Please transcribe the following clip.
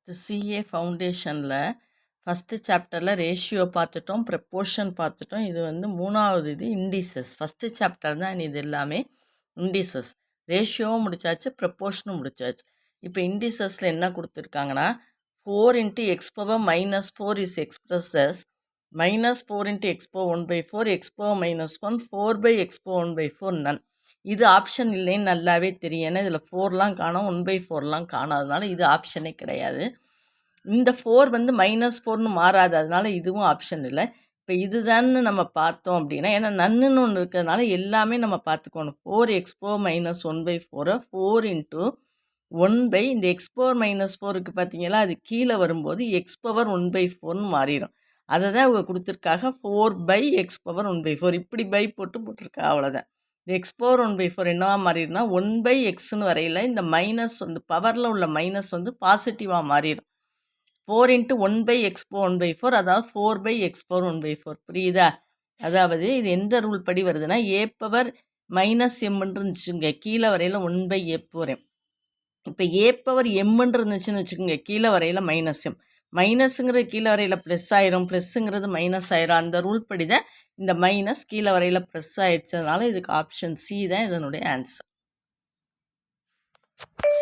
இந்த CA ஃபவுண்டேஷனில் first சாப்டரில் ratio பார்த்துட்டோம், ப்ரப்போர்ஷன் பார்த்துட்டோம். இது வந்து மூணாவது இது இண்டிசஸ். ஃபஸ்ட்டு சாப்டர் தான் இது எல்லாமே இண்டிசஸ். ரேஷியோவும் முடிச்சாச்சு, ப்ரப்போர்ஷனும் முடிச்சாச்சு. இப்போ இண்டிசஸில் என்ன கொடுத்துருக்காங்கன்னா 4 × x⁻⁻4 is expresses -4 × x⁻1/4 x⁻−1 4/x⁻1/4 நன். இது ஆப்ஷன் இல்லைன்னு நல்லாவே தெரியும். ஏன்னா இதில் 4லாம் காணோம், 1/4லாம் காணாததுனால இது ஆப்ஷனே கிடையாது. இந்த 4 வந்து -4ன்னு மாறாது, அதனால இதுவும் ஆப்ஷன் இல்லை. இப்போ இதுதான்னு நம்ம பார்த்தோம் அப்படின்னா, ஏன்னா நன்னுன்னு ஒன்று இருக்கிறதுனால எல்லாமே நம்ம பார்த்துக்கணும். 4x⁻−1/4 4 × 1 இந்த x⁻−4க்கு பார்த்தீங்களா, அது கீழே வரும்போது x⁻1/4ன்னு மாறிடும். அதை தான் இவங்க கொடுத்துருக்காங்க 4/x⁻1/4. இப்படி பை போட்டிருக்கா, அவ்வளோதான். இந்த x⁻1/4 என்னவா மாறிடும்னா 1/xன்னு வரையில் இந்த மைனஸ் வந்து பவரில் உள்ள மைனஸ் வந்து பாசிட்டிவாக மாறிடும். 4 × 1/x⁻1/4 அதாவது 4/x⁻1/4. புரியுதா? அதாவது இது எந்த ரூல் படி வருதுன்னா a⁻−mன்னு இருந்துச்சுங்க, கீழே வரையில் 1/a⁻m. இப்போ a⁻m இருந்துச்சுன்னு வச்சுக்கோங்க, கீழே வரையில் -m. மைனஸுங்கிறது கீழே வரையில் ப்ளஸ் ஆயிரும், ப்ளஸ்ஸுங்கிறது மைனஸ் ஆயிரும். அந்த ரூல் படி தான் இந்த மைனஸ் கீழே வரையில் ப்ளஸ் ஆயிடுச்சதுனால இதுக்கு ஆப்ஷன் சி தான் இதனுடைய ஆன்சர்.